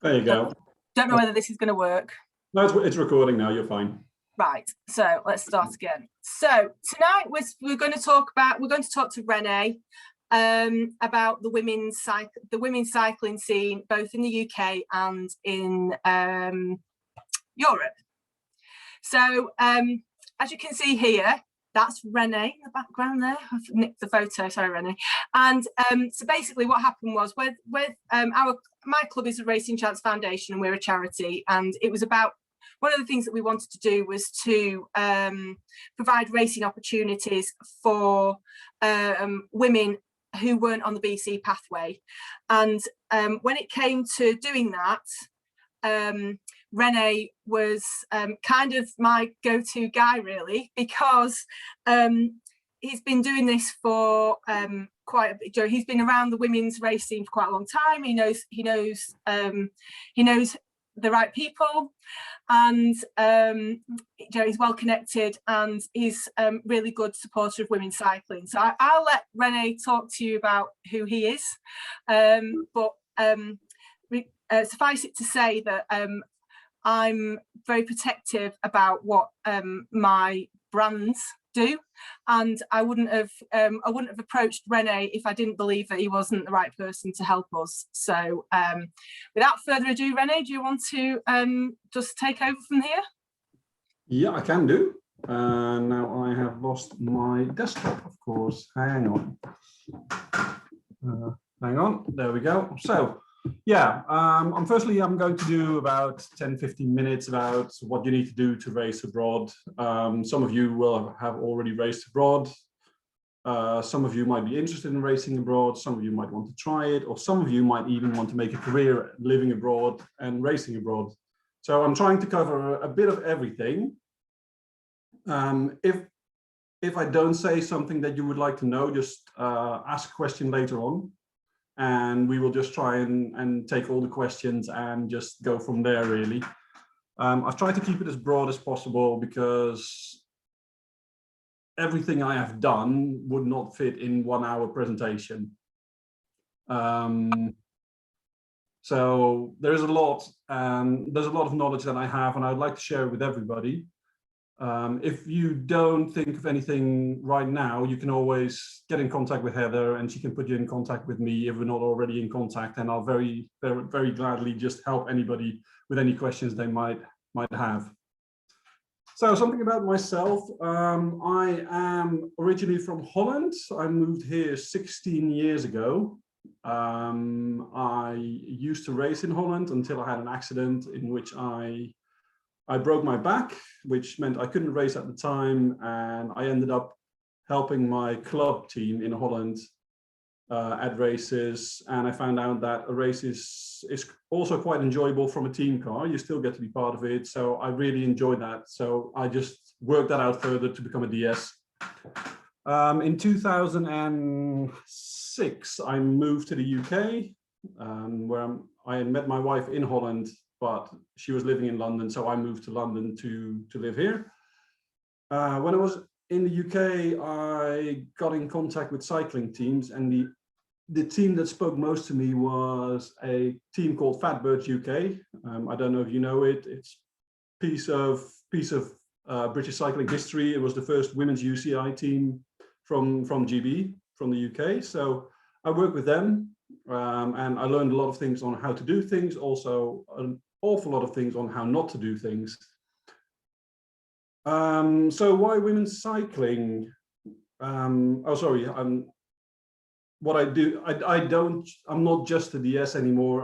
There you go. Don't know whether this is going to work. No, it's recording now. You're fine. Right. So let's start again. So tonight we're going to talk to Rene about the women's cycling scene, both in the UK and in Europe. So as you can see here, that's Rene in the background there. I've nicked the photo, sorry, Rene. And so basically what happened was with my club is a Racing Chance Foundation and we're a charity, and it was about one of the things that we wanted to do was to provide racing opportunities for women who weren't on the BC pathway. And when it came to doing that, Rene was kind of my go-to guy, really, because he's been doing this for quite a bit. He's been around the women's racing for quite a long time. He knows the right people, and he's well connected, and he's really good supporter of women's cycling. So I'll let Rene talk to you about who he is, but suffice it to say that I'm very protective about what my brands do, and I wouldn't have approached Rene if I didn't believe that he wasn't the right person to help us. So without further ado, Rene, do you want to just take over from here? Yeah, I can do. Now I have lost my desktop, of course. Hang on. Hang on. There we go. So yeah, firstly, I'm going to do about 10-15 minutes about what you need to do to race abroad. Some of you will have already raced abroad. Some of you might be interested in racing abroad. Some of you might want to try it, or some of you might even want to make a career living abroad and racing abroad. So I'm trying to cover a bit of everything. If I don't say something that you would like to know, just ask a question later on. And we will just try and take all the questions and just go from there, really. I've tried to keep it as broad as possible because everything I have done would not fit in 1 hour presentation. So there's a lot of knowledge that I have, and I'd like to share it with everybody. If you don't think of anything right now, you can always get in contact with Heather, and she can put you in contact with me if we're not already in contact, and I'll very, very, very gladly just help anybody with any questions they might have. So something about myself. I am originally from Holland. I moved here 16 years ago. I used to race in Holland until I had an accident in which I broke my back, which meant I couldn't race at the time, and I ended up helping my club team in Holland at races, and I found out that a race is also quite enjoyable from a team car. You still get to be part of it, so I really enjoyed that. So I just worked that out further to become a DS. In 2006, I moved to the UK, where I had met my wife in Holland, but she was living in London, so I moved to London to live here. When I was in the UK, I got in contact with cycling teams, and the team that spoke most to me was a team called Fatbirds UK. I don't know if you know it. It's a piece of British cycling history. It was the first women's UCI team from GB, from the UK. So I worked with them, and I learned a lot of things on how to do things, also an awful lot of things on how not to do things. So why women's cycling? What I do, I'm not just a DS anymore.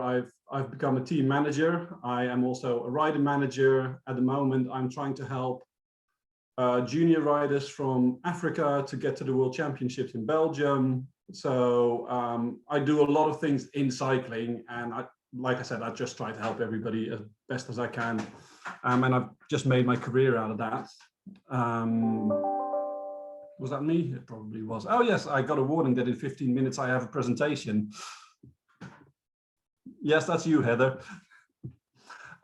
I've become a team manager. I am also a rider manager. At the moment, I'm trying to help junior riders from Africa to get to the World Championships in Belgium. So I do a lot of things in cycling, and like I said, I just try to help everybody as best as I can. And I've just made my career out of that. Was that me? It probably was. Oh yes, I got a warning that in 15 minutes I have a presentation. Yes, that's you, Heather.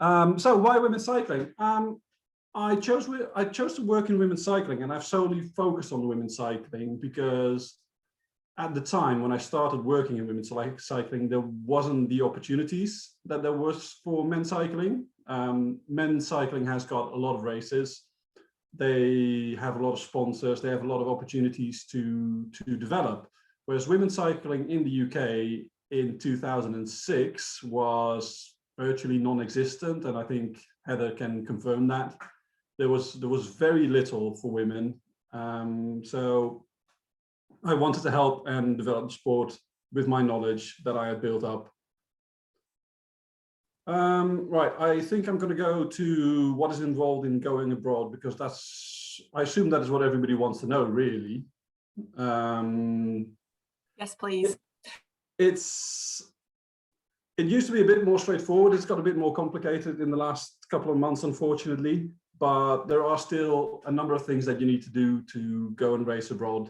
So why women's cycling? I chose to work in women's cycling, and I've solely focused on women's cycling because at the time when I started working in women's cycling, there wasn't the opportunities that there was for men's cycling. Men's cycling has got a lot of races. They have a lot of sponsors. They have a lot of opportunities to develop. Whereas women's cycling in the UK in 2006 was virtually non-existent, and I think Heather can confirm that. There was very little for women. So I wanted to help and develop the sport with my knowledge that I had built up. Right, I think I'm going to go to what is involved in going abroad, because I assume that is what everybody wants to know, really. Yes, please. It used to be a bit more straightforward. It's got a bit more complicated in the last couple of months, unfortunately, but there are still a number of things that you need to do to go and race abroad.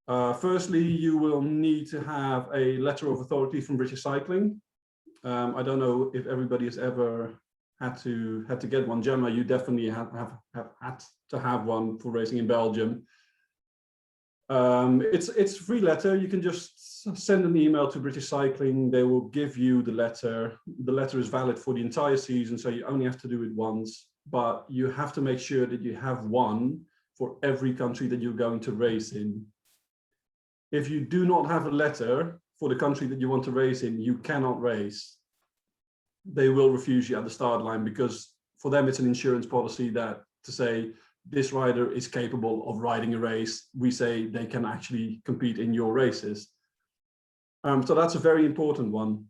Firstly, you will need to have a letter of authority from British Cycling. I don't know if everybody has ever had to get one. Gemma, you definitely have had to have one for racing in Belgium. It's a free letter. You can just send an email to British Cycling. They will give you the letter. The letter is valid for the entire season, so you only have to do it once, but you have to make sure that you have one for every country that you're going to race in. If you do not have a letter for the country that you want to race in, you cannot race. They will refuse you at the start line, because for them it's an insurance policy that to say this rider is capable of riding a race, we say they can actually compete in your races. So that's a very important one.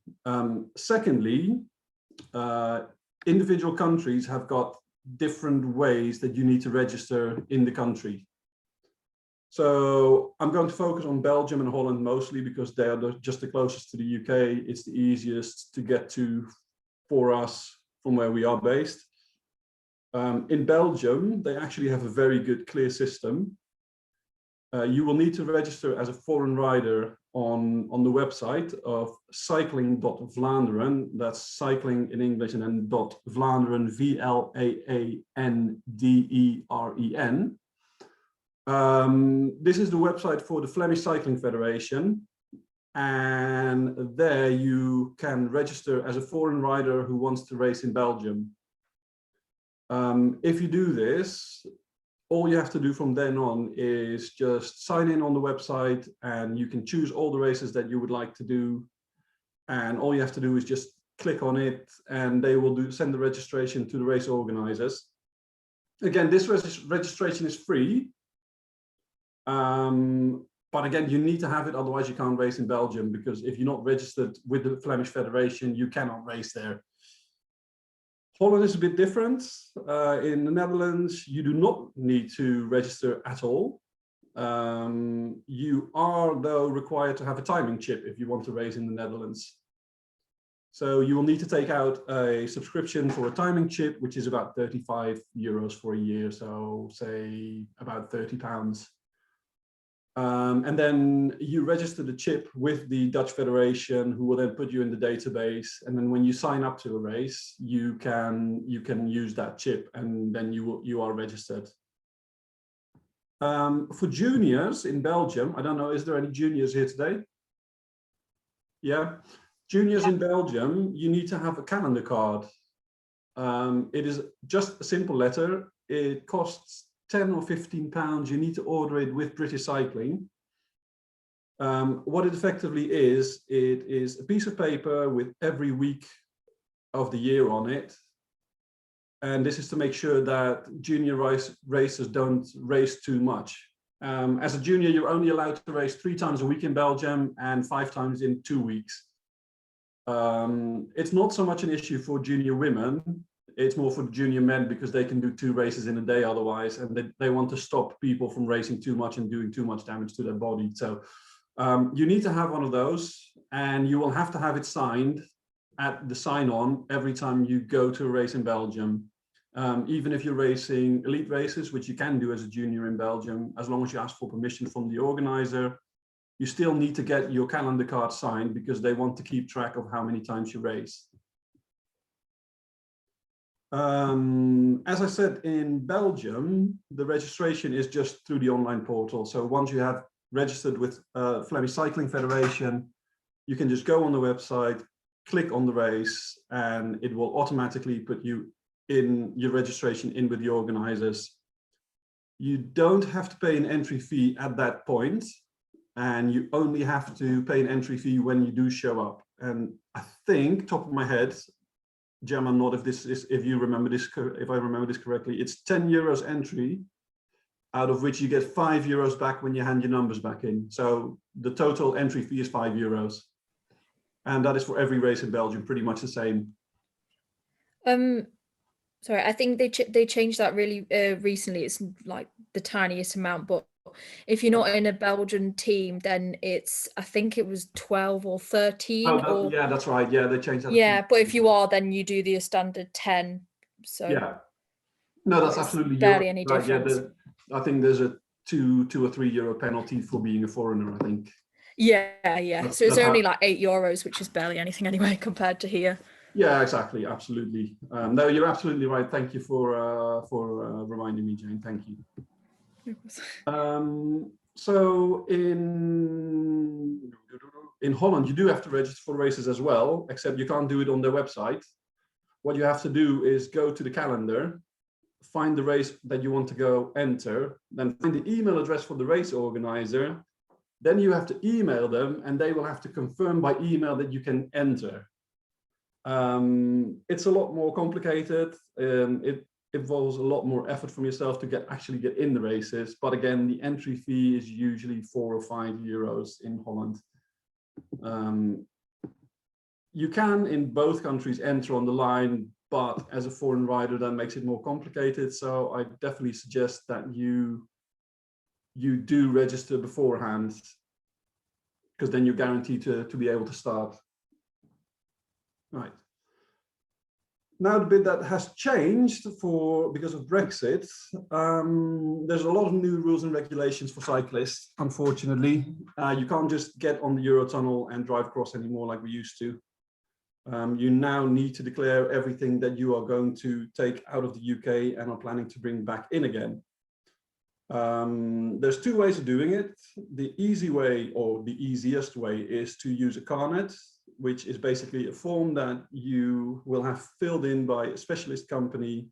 Secondly, individual countries have got different ways that you need to register in the country. So I'm going to focus on Belgium and Holland mostly, because they are just the closest to the UK. It's the easiest to get to for us from where we are based. In Belgium, they actually have a very good, clear system. You will need to register as a foreign rider on the website of cycling.vlaanderen. That's cycling in English, and then .Vlaanderen, VLAANDEREN. This is the website for the Flemish Cycling Federation, and there you can register as a foreign rider who wants to race in Belgium. If you do this, all you have to do from then on is just sign in on the website, and you can choose all the races that you would like to do, and all you have to do is just click on it, and they will send the registration to the race organizers. Again, this registration is free. But again, you need to have it, otherwise you can't race in Belgium, because if you're not registered with the Flemish Federation, you cannot race there. Holland is a bit different. In the Netherlands, you do not need to register at all. You are, though, required to have a timing chip if you want to race in the Netherlands. So you will need to take out a subscription for a timing chip, which is about €35 for a year, so say about £30. And then you register the chip with the Dutch Federation, who will then put you in the database. And then when you sign up to a race, you can use that chip, and then you are registered. For juniors in Belgium, I don't know, is there any juniors here today? Yeah, juniors in Belgium, you need to have a calendar card. It is just a simple letter. It costs £10 or £15. You need to order it with British Cycling. What it effectively is, it is a piece of paper with every week of the year on it. And this is to make sure that junior racers don't race too much. As a junior, you're only allowed to race 3 times a week in Belgium and 5 times in 2 weeks. It's not so much an issue for junior women. It's more for the junior men, because they can do 2 races in a day otherwise, and they want to stop people from racing too much and doing too much damage to their body. So you need to have one of those, and you will have to have it signed at the sign-on every time you go to a race in Belgium. Even if you're racing elite races, which you can do as a junior in Belgium, as long as you ask for permission from the organizer, you still need to get your calendar card signed, because they want to keep track of how many times you race. As I said, in Belgium, the registration is just through the online portal. So once you have registered with Flemish Cycling Federation, you can just go on the website, click on the race, and it will automatically put you in your registration in with the organizers. You don't have to pay an entry fee at that point, and you only have to pay an entry fee when you do show up. And I think, top of my head, Gemma, not if you remember this, if I remember this correctly, it's 10 euros entry, out of which you get 5 euros back when you hand your numbers back in. So the total entry fee is 5 euros. And that is for every race in Belgium, pretty much the same. Sorry, I think they changed that really recently. It's like the tiniest amount, but if you're not in a Belgian team, then it's, I think it was 12 or 13. Oh, yeah, that's right. Yeah, they changed that. Yeah, but if you are, then you do the standard 10. So yeah, no, that's absolutely barely any right. difference. Yeah, I think there's a 2 or 3 euro penalty for being a foreigner, I think. Yeah. So it's only like 8 euros, which is barely anything anyway compared to here. Yeah, exactly, absolutely. No, you're absolutely right. Thank you for reminding me, Jane. Thank you. So in Holland, you do have to register for races as well, except you can't do it on their website. What you have to do is go to the calendar, find the race that you want to go enter, then find the email address for the race organizer. Then you have to email them, and they will have to confirm by email that you can enter. It's a lot more complicated. It involves a lot more effort from yourself to actually get in the races. But again, the entry fee is usually 4 or 5 euros in Holland. You can in both countries enter on the line, but as a foreign rider, that makes it more complicated. So I definitely suggest that you do register beforehand, because then you're guaranteed to be able to start. Right. Now the bit that has changed because of Brexit, there's a lot of new rules and regulations for cyclists, unfortunately. You can't just get on the Eurotunnel and drive across anymore like we used to. You now need to declare everything that you are going to take out of the UK and are planning to bring back in again. There's 2 ways of doing it. The easy way, or the easiest way, is to use a carnet, which is basically a form that you will have filled in by a specialist company.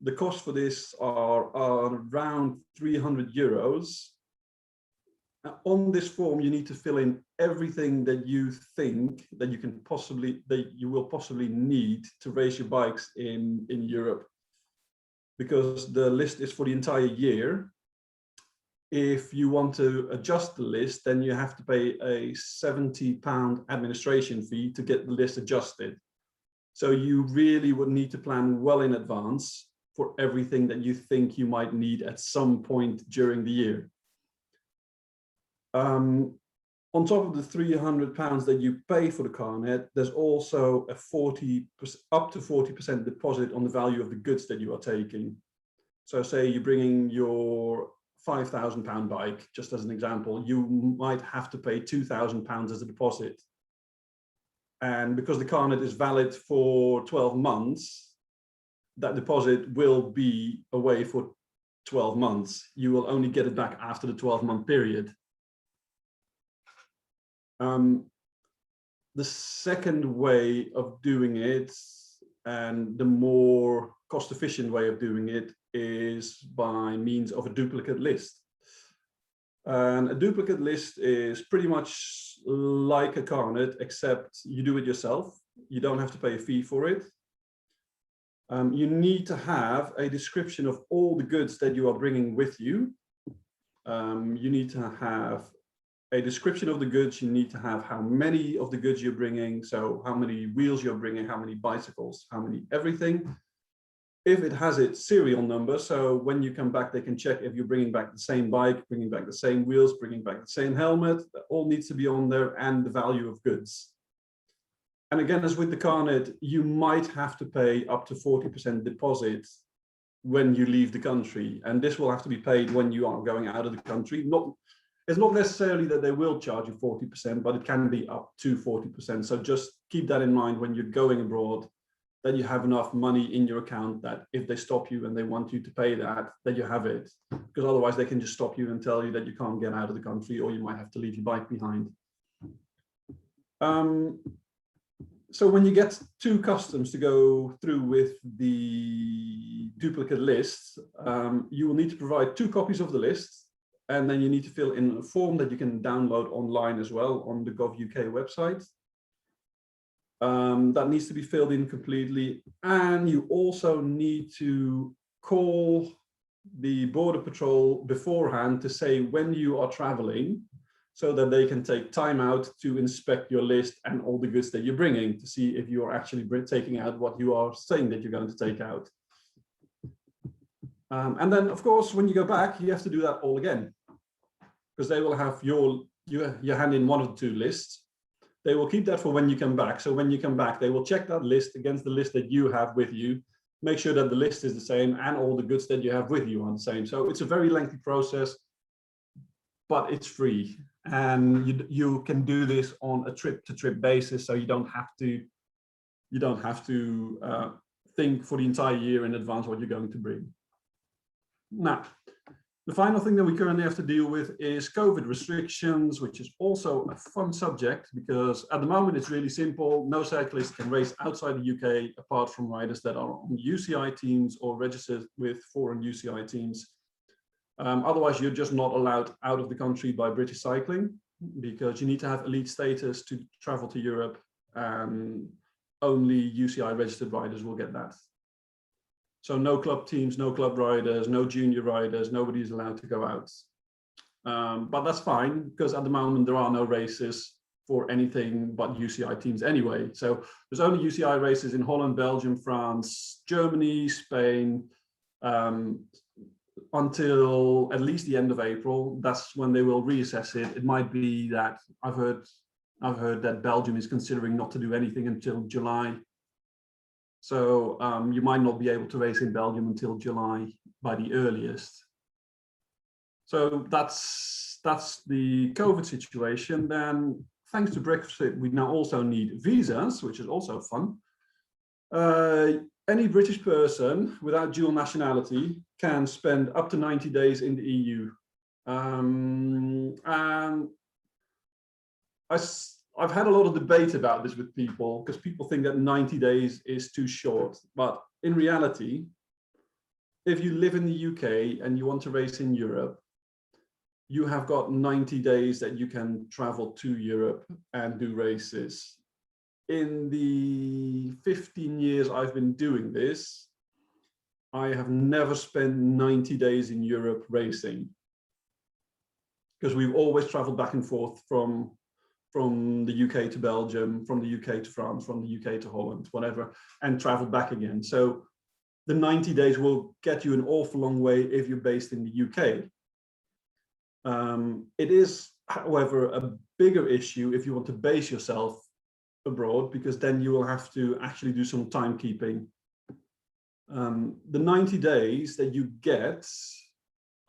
The cost for this are around 300 euros. On this form, you need to fill in everything that you think that you will possibly need to race your bikes in Europe, because the list is for the entire year. If you want to adjust the list, then you have to pay a £70 administration fee to get the list adjusted. So you really would need to plan well in advance for everything that you think you might need at some point during the year. On top of the £300 that you pay for the carnet, there's also a up to 40% deposit on the value of the goods that you are taking. So say you're bringing your £5,000 bike, just as an example, you might have to pay £2,000 as a deposit. And because the carnet is valid for 12 months, that deposit will be away for 12 months. You will only get it back after the 12-month period. The second way of doing it, and the more cost-efficient way of doing it, is by means of a duplicate list. And a duplicate list is pretty much like a carnet, except you do it yourself. You don't have to pay a fee for it. You need to have a description of all the goods that you are bringing with you. You need to have a description of the goods. You need to have how many of the goods you're bringing, so how many wheels you're bringing, how many bicycles, how many everything. If it has its serial number, so when you come back, they can check if you're bringing back the same bike, bringing back the same wheels, bringing back the same helmet. That all needs to be on there, and the value of goods. And again, as with the carnet, you might have to pay up to 40% deposit when you leave the country. And this will have to be paid when you are going out of the country. It's not necessarily that they will charge you 40%, but it can be up to 40%. So just keep that in mind when you're going abroad, that you have enough money in your account that if they stop you and they want you to pay that you have it, because otherwise they can just stop you and tell you that you can't get out of the country, or you might have to leave your bike behind. So when you get to customs to go through with the duplicate list, you will need to provide 2 copies of the list, and then you need to fill in a form that you can download online as well on the Gov.uk website. That needs to be filled in completely, and you also need to call the border patrol beforehand to say when you are traveling, so that they can take time out to inspect your list and all the goods that you're bringing to see if you are actually taking out what you are saying that you're going to take out. And then, of course, when you go back, you have to do that all again, because they will have your hand in one of the 2 lists. They will keep that for when you come back. So when you come back, they will check that list against the list that you have with you, make sure that the list is the same and all the goods that you have with you are the same. So it's a very lengthy process, but it's free. And you can do this on a trip-to-trip basis, so you don't have to think for the entire year in advance what you're going to bring. Now, the final thing that we currently have to deal with is COVID restrictions, which is also a fun subject, because at the moment it's really simple. No cyclist can race outside the UK apart from riders that are on UCI teams or registered with foreign UCI teams. Otherwise, you're just not allowed out of the country by British Cycling, because you need to have elite status to travel to Europe, and only UCI registered riders will get that. So no club teams, no club riders, no junior riders, nobody is allowed to go out. But that's fine, because at the moment there are no races for anything but UCI teams anyway. So there's only UCI races in Holland, Belgium, France, Germany, Spain, until at least the end of April. That's when they will reassess it. It might be that I've heard that Belgium is considering not to do anything until July. So you might not be able to race in Belgium until July by the earliest. So that's the COVID situation. Then thanks to Brexit, we now also need visas, which is also fun. Any British person without dual nationality can spend up to 90 days in the EU. And I've had a lot of debate about this with people, because people think that 90 days is too short. But in reality, if you live in the UK and you want to race in Europe, you have got 90 days that you can travel to Europe and do races. In the 15 years I've been doing this, I have never spent 90 days in Europe racing, because we've always traveled back and forth from the UK to Belgium, from the UK to France, from the UK to Holland, whatever, and traveled back again. So the 90 days will get you an awful long way if you're based in the UK. It is, however, a bigger issue if you want to base yourself abroad, because then you will have to actually do some timekeeping. The 90 days that you get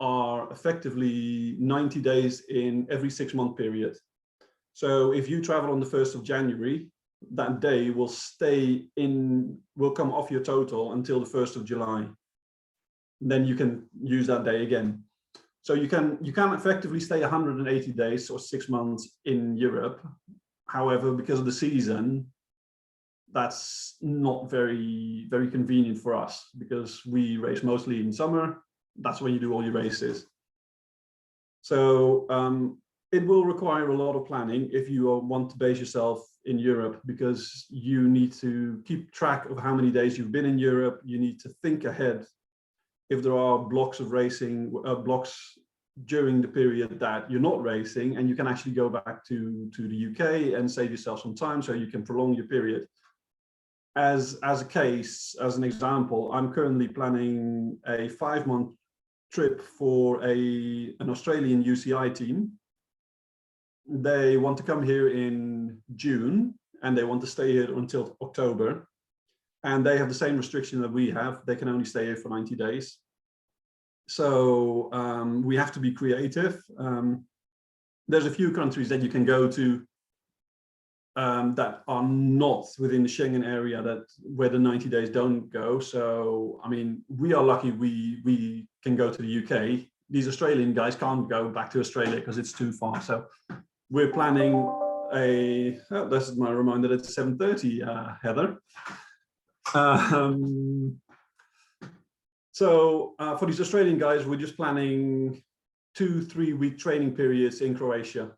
are effectively 90 days in every 6-month period. So if you travel on the 1st of January, that day will will come off your total until the 1st of July. Then you can use that day again. So you can effectively stay 180 days or 6 months in Europe. However, because of the season, that's not very, very convenient for us, because we race mostly in summer. That's when you do all your races. So it will require a lot of planning if you want to base yourself in Europe, because you need to keep track of how many days you've been in Europe. You need to think ahead if there are blocks of racing, blocks during the period that you're not racing, and you can actually go back to the UK and save yourself some time, so you can prolong your period. As an example, I'm currently planning a 5-month trip for an Australian UCI team. They want to come here in June, and they want to stay here until October. And they have the same restriction that we have. They can only stay here for 90 days. So we have to be creative. There's a few countries that you can go to that are not within the Schengen area, that where the 90 days don't go. So, I mean, we are lucky we can go to the UK. These Australian guys can't go back to Australia because it's too far. So we're planning this is my reminder that it's 7:30, Heather. So for these Australian guys, we're just planning 2-3 week training periods in Croatia,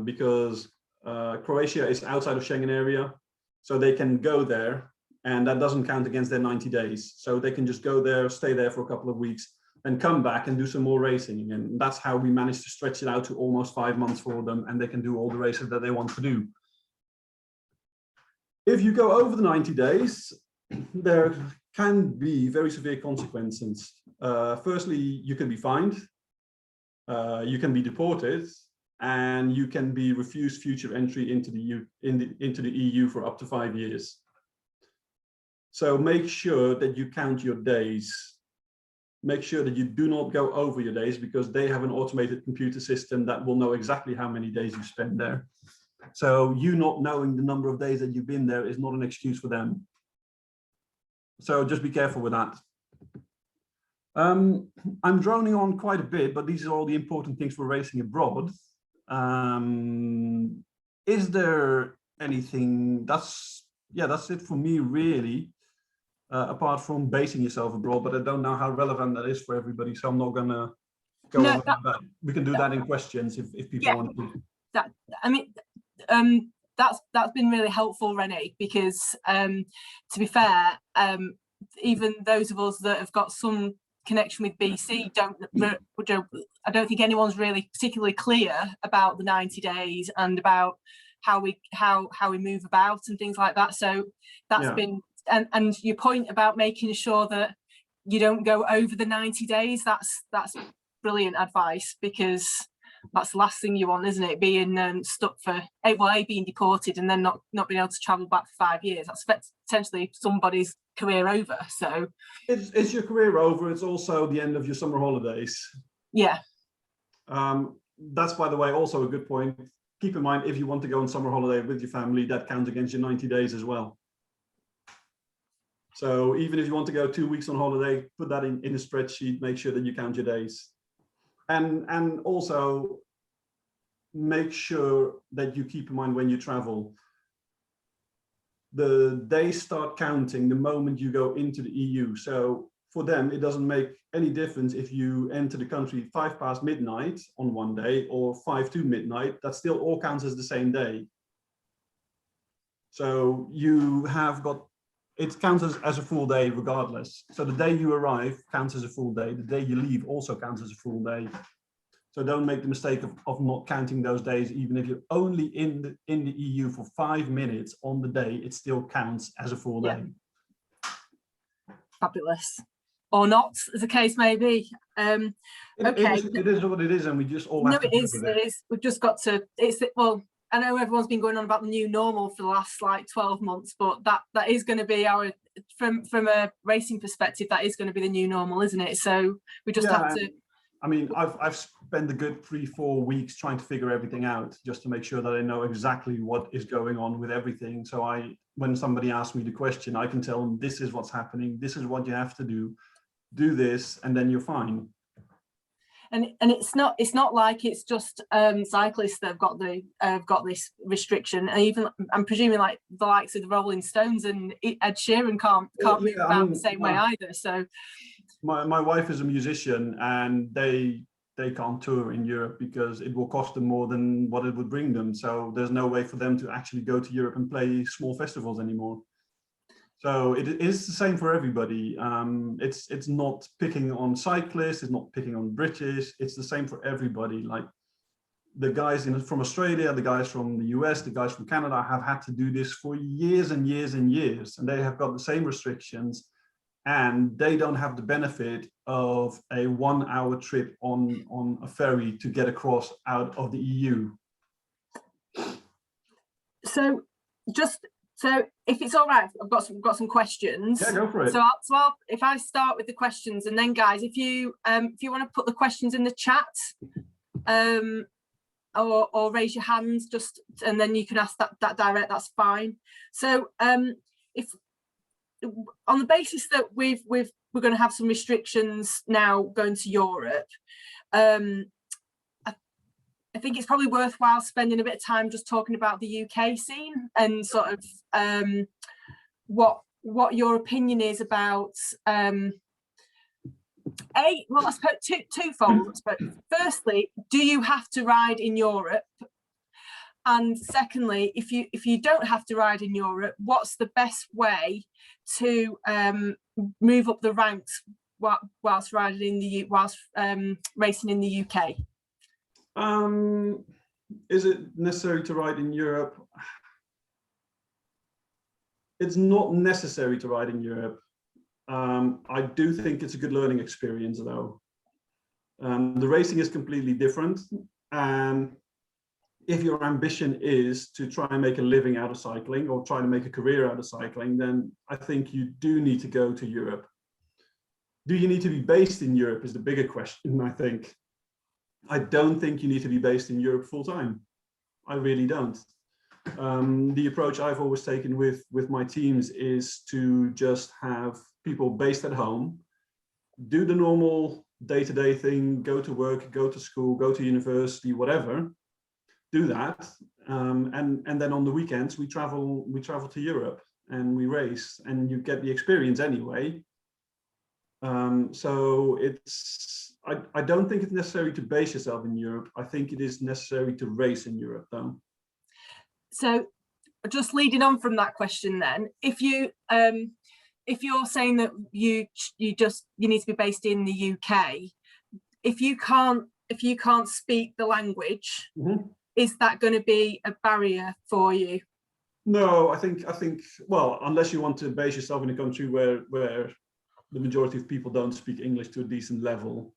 because Croatia is outside of Schengen area, so they can go there, and that doesn't count against their 90 days. So they can just go there, stay there for a couple of weeks, and come back and do some more racing. And that's how we managed to stretch it out to almost 5 months for them, and they can do all the races that they want to do. If you go over the 90 days, there can be very severe consequences. Firstly, you can be fined, you can be deported, and you can be refused future entry into the EU for up to 5 years. So make sure that you count your days. Make sure that you do not go over your days, because they have an automated computer system that will know exactly how many days you spend there. So you not knowing the number of days that you've been there is not an excuse for them. So just be careful with that. I'm droning on quite a bit, but these are all the important things for racing abroad. Is there anything? That's it for me, really. Apart from basing yourself abroad, but I don't know how relevant that is for everybody, so I'm not gonna go over that. We can do that in questions if people want to. That's been really helpful, Rene, because to be fair, even those of us that have got some connection with BC I don't think anyone's really particularly clear about the 90 days and about how we move about and things like that. So that's been, and your point about making sure that you don't go over the 90 days, that's brilliant advice, because that's the last thing you want, isn't it? Being stuck for being deported and then not being able to travel back for 5 years. That's potentially somebody's career over. So it's your career over. It's also the end of your summer holidays. Yeah. That's, by the way, also a good point. Keep in mind, if you want to go on summer holiday with your family, that counts against your 90 days as well. So even if you want to go 2 weeks on holiday, put that in a spreadsheet, make sure that you count your days. And also make sure that you keep in mind when you travel, the days start counting the moment you go into the EU. So for them, it doesn't make any difference if you enter the country 5 past midnight on one day or 5 to midnight. That still all counts as the same day. So you have got, it counts as a full day regardless. So the day you arrive counts as a full day. The day you leave also counts as a full day. So don't make the mistake of not counting those days. Even if you're only in the EU for 5 minutes on the day, it still counts as a full day. Fabulous. Or not, as the case may be. Okay. It is what it is, and we just all have to deal with it. It is. We've just got to, well, I know everyone's been going on about the new normal for the last 12 months, but that is going to be our, from a racing perspective, that is going to be the new normal, isn't it? So we just have to. I mean, I've spent a good 3-4 weeks trying to figure everything out, just to make sure that I know exactly what is going on with everything. So when somebody asks me the question, I can tell them this is what's happening, this is what you have to do this, and then you're fine. And it's not like it's just cyclists that have got this restriction. And even I'm presuming like the likes of the Rolling Stones and Ed Sheeran can't move about the same way either. So my wife is a musician, and they can't tour in Europe because it will cost them more than what it would bring them. So there's no way for them to actually go to Europe and play small festivals anymore. So it is the same for everybody. It's not picking on cyclists, it's not picking on British, it's the same for everybody. Like the guys from Australia, the guys from the US, the guys from Canada have had to do this for years and years and years, and they have got the same restrictions, and they don't have the benefit of a 1-hour trip on a ferry to get across out of the EU. So if it's all right, I've got some questions. Yeah, go for it. So if I start with the questions, and then guys, if you want to put the questions in the chat, or raise your hands, just, and then you can ask that direct, that's fine. So if on the basis that we're going to have some restrictions now going to Europe, I think it's probably worthwhile spending a bit of time just talking about the UK scene and sort of what your opinion is about well, I suppose twofold. But firstly, do you have to ride in Europe? And secondly, if you don't have to ride in Europe, what's the best way to move up the ranks whilst riding in racing in the UK? Is it necessary to ride in Europe? It's not necessary to ride in Europe. I do think it's a good learning experience, though. The racing is completely different, and if your ambition is to try and make a living out of cycling or try to make a career out of cycling, then I think you do need to go to Europe. Do you need to be based in Europe is the bigger question, I think. I don't think you need to be based in Europe full time. I really don't. The approach I've always taken with my teams is to just have people based at home, do the normal day-to-day thing, go to work, go to school, go to university, whatever, do that. And then on the weekends, we travel to Europe and we race, and you get the experience anyway. So I don't think it's necessary to base yourself in Europe. I think it is necessary to race in Europe, though. So just leading on from that question then, if you're saying that you need to be based in the UK, if you can't speak the language, mm-hmm. Is that going to be a barrier for you? No, I think well, unless you want to base yourself in a country where the majority of people don't speak English to a decent level,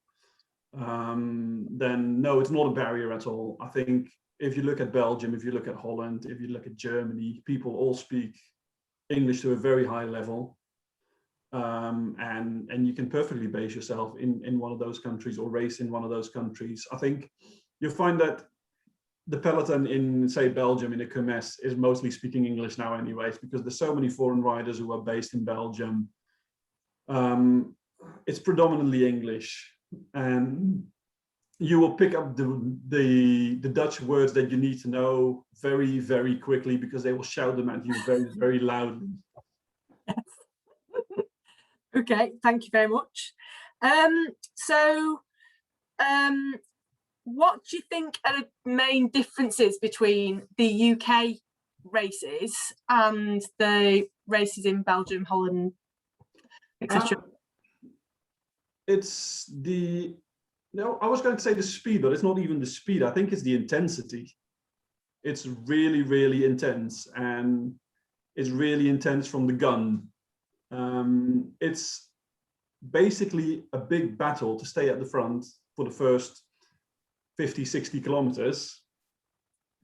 then no, it's not a barrier at all. I think if you look at Belgium, if you look at Holland, if you look at Germany, people all speak English to a very high level. And you can perfectly base yourself in one of those countries or race in one of those countries. I think you'll find that the peloton in, say, Belgium in a Kermesse is mostly speaking English now anyways, because there's so many foreign riders who are based in Belgium. It's predominantly English, and you will pick up the Dutch words that you need to know very, very quickly, because they will shout them at you very, very loudly. Yes. Okay, thank you very much. What do you think are the main differences between the UK races and the races in Belgium, Holland, etc.? It's I was going to say the speed, but it's not even the speed. I think it's the intensity. It's really, really intense, and it's really intense from the gun. It's basically a big battle to stay at the front for the first 50, 60 kilometers.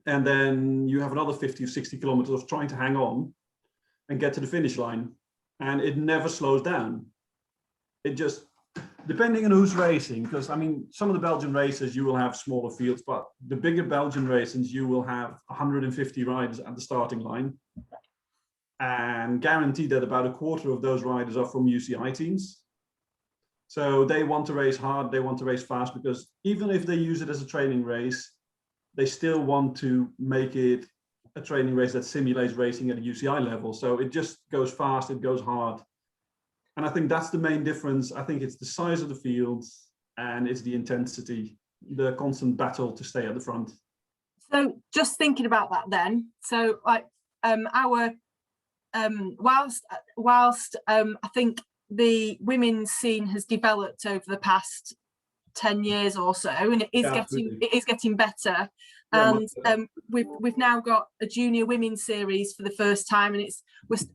And then you have another 50 or 60 kilometers of trying to hang on and get to the finish line. And it never slows down. It just, depending on who's racing, because I mean, some of the Belgian races, you will have smaller fields, but the bigger Belgian races, you will have 150 riders at the starting line. And guarantee that about a quarter of those riders are from UCI teams. So they want to race hard, they want to race fast, because even if they use it as a training race, they still want to make it a training race that simulates racing at a UCI level. So it just goes fast, it goes hard. And I think that's the main difference. I think it's the size of the field and it's the intensity, the constant battle to stay at the front. So just thinking about that then, so like whilst I think the women's scene has developed over the past 10 years or so, and it is getting better. And we've now got a junior women's series for the first time, and we've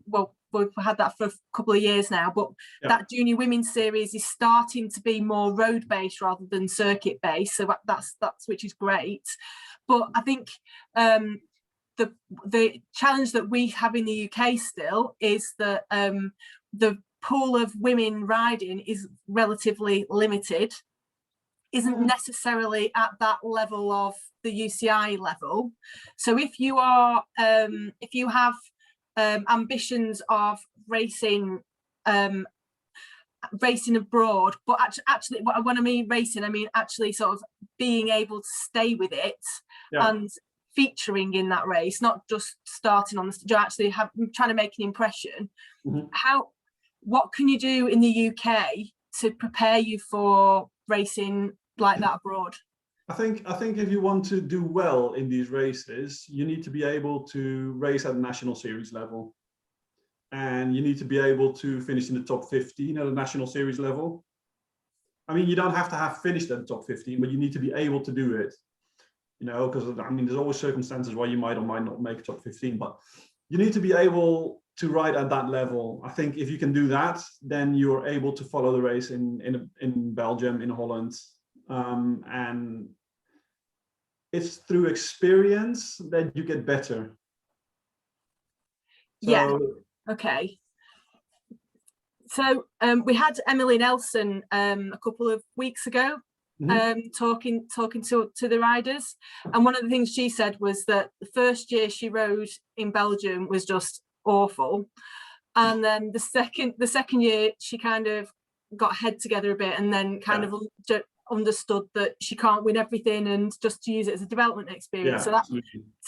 had that for a couple of years now, but that junior women's series is starting to be more road based rather than circuit based, so that's which is great. But I think the challenge that we have in the UK still is that the pool of women riding is relatively limited. isn't necessarily at that level of the UCI level. So if you are, if you have ambitions of racing abroad, but actually when I mean racing, I mean actually sort of being able to stay with it and featuring in that race, not just starting on the actually trying to make an impression. What can you do in the UK to prepare you for racing like that abroad? I think if you want to do well in these races, you need to be able to race at national series level. And you need to be able to finish in the top 15 at a national series level. I mean, you don't have to have finished at the top 15, but you need to be able to do it. You know, because I mean, there's always circumstances where you might or might not make top 15, but you need to be able to ride at that level. I think if you can do that, then you're able to follow the race in Belgium, in Holland, and it's through experience that you get better. So, yeah. Okay. So we had Emily Nelson a couple of weeks ago talking to the riders, and one of the things she said was that the first year she rode in Belgium was just awful, and then the second year she kind of got head together a bit, and then kind of understood that she can't win everything, and just to use it as a development experience. So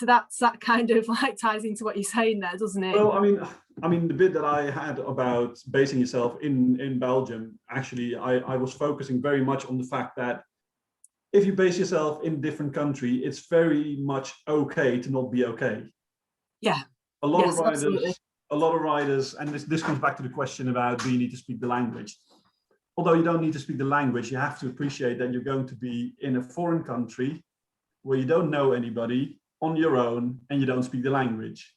that's that kind of like ties into what you're saying there, doesn't it? Well, I mean, the bit that I had about basing yourself in Belgium, actually, I was focusing very much on the fact that if you base yourself in a different country, it's very much okay to not be okay. Yeah. A lot of riders, and this comes back to the question about, do you need to speak the language? Although you don't need to speak the language, you have to appreciate that you're going to be in a foreign country where you don't know anybody, on your own, and you don't speak the language.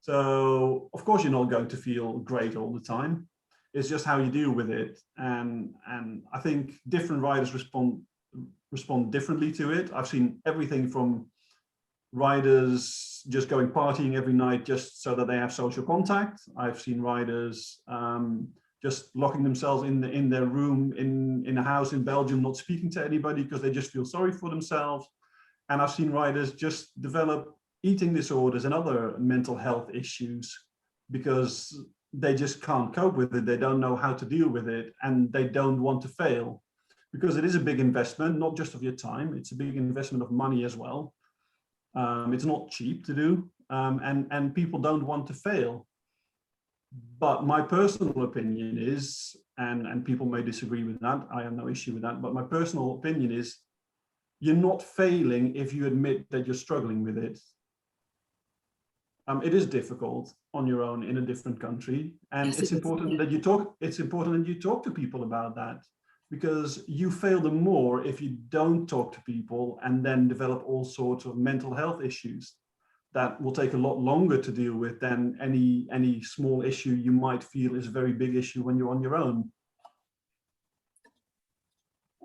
So of course you're not going to feel great all the time. It's just how you deal with it. And I think different riders respond differently to it. I've seen everything from riders just going partying every night just so that they have social contact. I've seen riders just locking themselves in their room in a house in Belgium, not speaking to anybody because they just feel sorry for themselves. And I've seen riders just develop eating disorders and other mental health issues because they just can't cope with it. They don't know how to deal with it, and they don't want to fail because it is a big investment, not just of your time. It's a big investment of money as well. It's not cheap to do, and people don't want to fail. But my personal opinion is, and people may disagree with that, I have no issue with that, but my personal opinion is, you're not failing if you admit that you're struggling with it. It is difficult on your own in a different country, and it's important that you talk. It's important that you talk to people about that, because you fail them more if you don't talk to people and then develop all sorts of mental health issues that will take a lot longer to deal with than any small issue you might feel is a very big issue when you're on your own.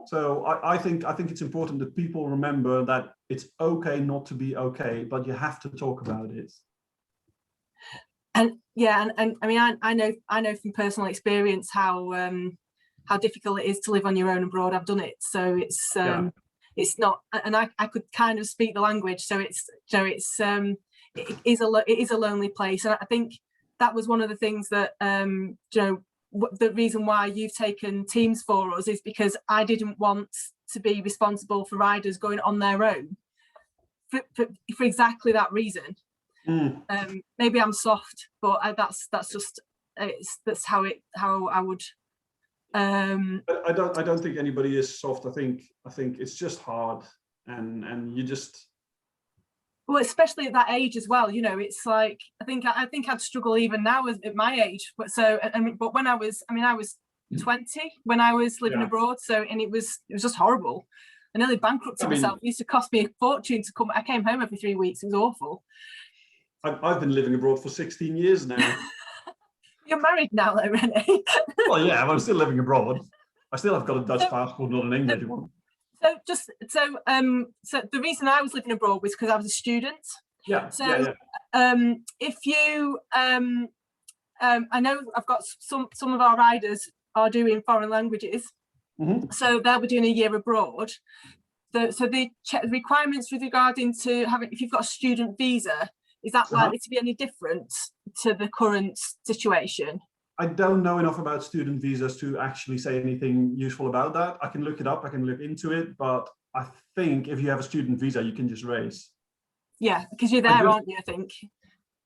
So I think it's important that people remember that it's okay not to be okay, but you have to talk about it. And yeah, and I mean, I know from personal experience how difficult it is to live on your own abroad. I've done it, so it's not, and I could kind of speak the language, so it is a lonely place, and I think that was one of the things that the reason why you've taken teams for us is because I didn't want to be responsible for riders going on their own for exactly that reason. Maybe I'm soft, but that's just that's how I would. I don't think anybody is soft. I think it's just hard, and you just. Well, especially at that age as well, you know, it's like I think I'd struggle even now at my age. But but when I was 20 when I was living abroad, so and it was just horrible. I nearly bankrupted myself. It used to cost me a fortune to come. I came home every 3 weeks. It was awful. I've been living abroad for 16 years now. You're married now, though, Rene. Well, yeah, I'm still living abroad. I still have got a Dutch passport, not an English one. So the reason I was living abroad was because I was a student. Yeah. So if you, I know I've got some of our riders are doing foreign languages. So they'll be doing a year abroad. So the requirements with regarding to having, if you've got a student visa, is that likely to be any different to the current situation? I don't know enough about student visas to actually say anything useful about that. I can look it up, I can look into it, but I think if you have a student visa, you can just race. Yeah, because you're there, aren't you, I think?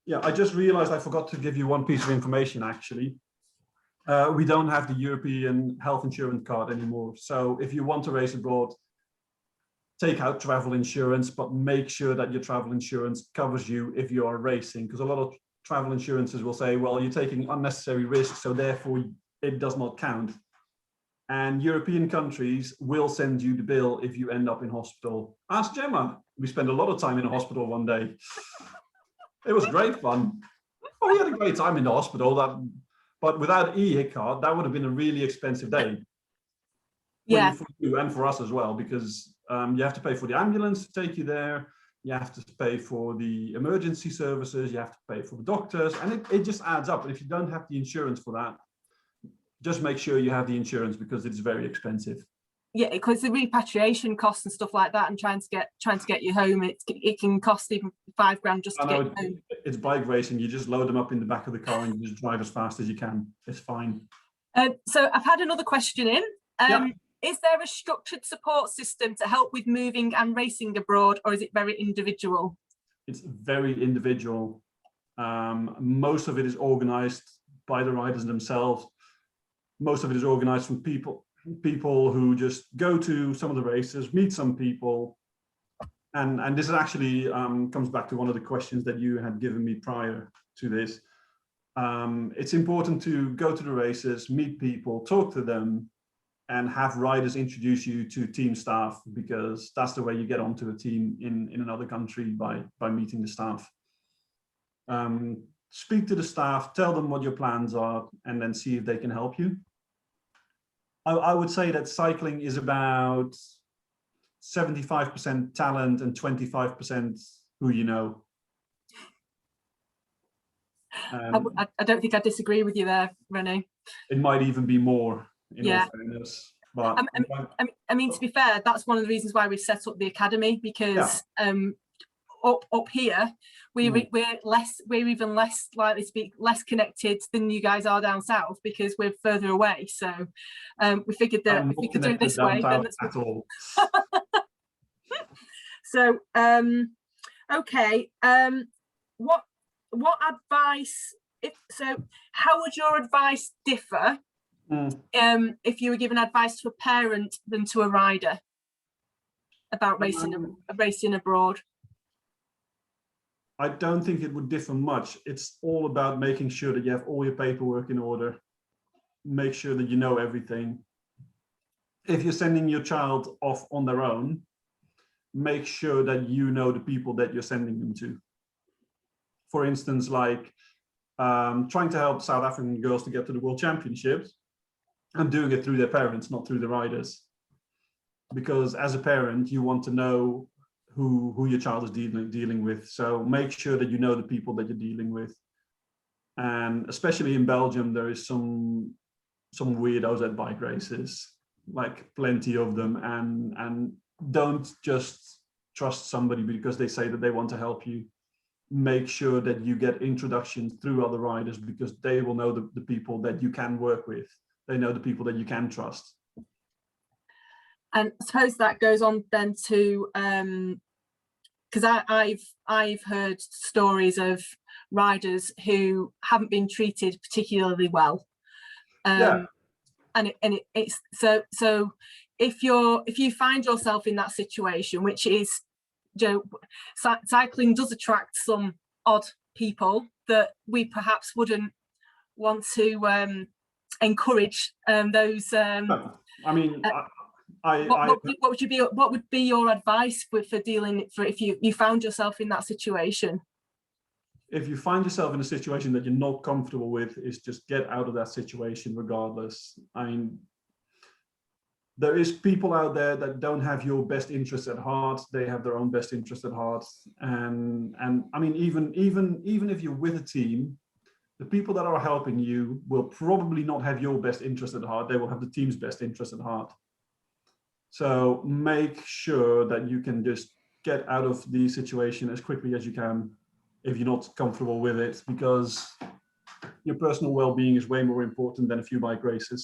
Yeah, I just realized I forgot to give you one piece of information, actually. We don't have the European health insurance card anymore. So if you want to race abroad, take out travel insurance, but make sure that your travel insurance covers you if you are racing, because a lot of travel insurances will say, well, you're taking unnecessary risks, so therefore it does not count. And European countries will send you the bill if you end up in hospital. Ask Gemma. We spent a lot of time in a hospital one day. It was great fun. Oh, we had a great time in the hospital. But without e-HIC card, that would have been a really expensive day. Yeah. For you and for us as well, because you have to pay for the ambulance to take you there. You have to pay for the emergency services. You have to pay for the doctors, and it just adds up. And if you don't have the insurance for that, just make sure you have the insurance, because it's very expensive. Yeah, because the repatriation costs and stuff like that, and trying to get you home, it can cost even £5 just to get you home. It's bike racing. You just load them up in the back of the car and you just drive as fast as you can. It's fine. So I've had another question in. Is there a structured support system to help with moving and racing abroad, or is it very individual? It's very individual. Most of it is organized by the riders themselves. Most of it is organized from people who just go to some of the races, meet some people. And this actually comes back to one of the questions that you had given me prior to this. It's important to go to the races, meet people, talk to them, and have riders introduce you to team staff, because that's the way you get onto a team in another country, by meeting the staff. Speak to the staff, tell them what your plans are, and then see if they can help you. I would say that cycling is about 75% talent and 25% who you know. I don't think I disagree with you there, Rene. It might even be more, in all fairness. But I mean, to be fair, that's one of the reasons why we set up the academy, because up here we're even less likely to be less connected than you guys are down south, because we're further away. So we figured that if we could do it this way, then that's at all. So okay, what advice, how would your advice differ if you were given advice to a parent than to a rider about racing abroad? I don't think it would differ much. It's all about making sure that you have all your paperwork in order. Make sure that you know everything. If you're sending your child off on their own, make sure that you know the people that you're sending them to. For instance, like trying to help South African girls to get to the World Championships, and doing it through their parents, not through the riders. Because as a parent, you want to know who your child is dealing with. So make sure that you know the people that you're dealing with. And especially in Belgium, there is some weirdos at bike races, like plenty of them. And don't just trust somebody because they say that they want to help you. Make sure that you get introductions through other riders, because they will know the people that you can work with. They know the people that you can trust. And I suppose that goes on then to, because I've heard stories of riders who haven't been treated particularly well, and it's so if you find yourself in that situation, which is, cycling does attract some odd people that we perhaps wouldn't want to encourage. Those. I mean. What would be your advice for if you found yourself in that situation? If you find yourself in a situation that you're not comfortable with, is just get out of that situation regardless. I mean, there is people out there that don't have your best interest at heart. They have their own best interest at heart. And I mean, even if you're with a team, the people that are helping you will probably not have your best interest at heart. They will have the team's best interest at heart. So make sure that you can just get out of the situation as quickly as you can if you're not comfortable with it, because your personal well-being is way more important than a few bike races.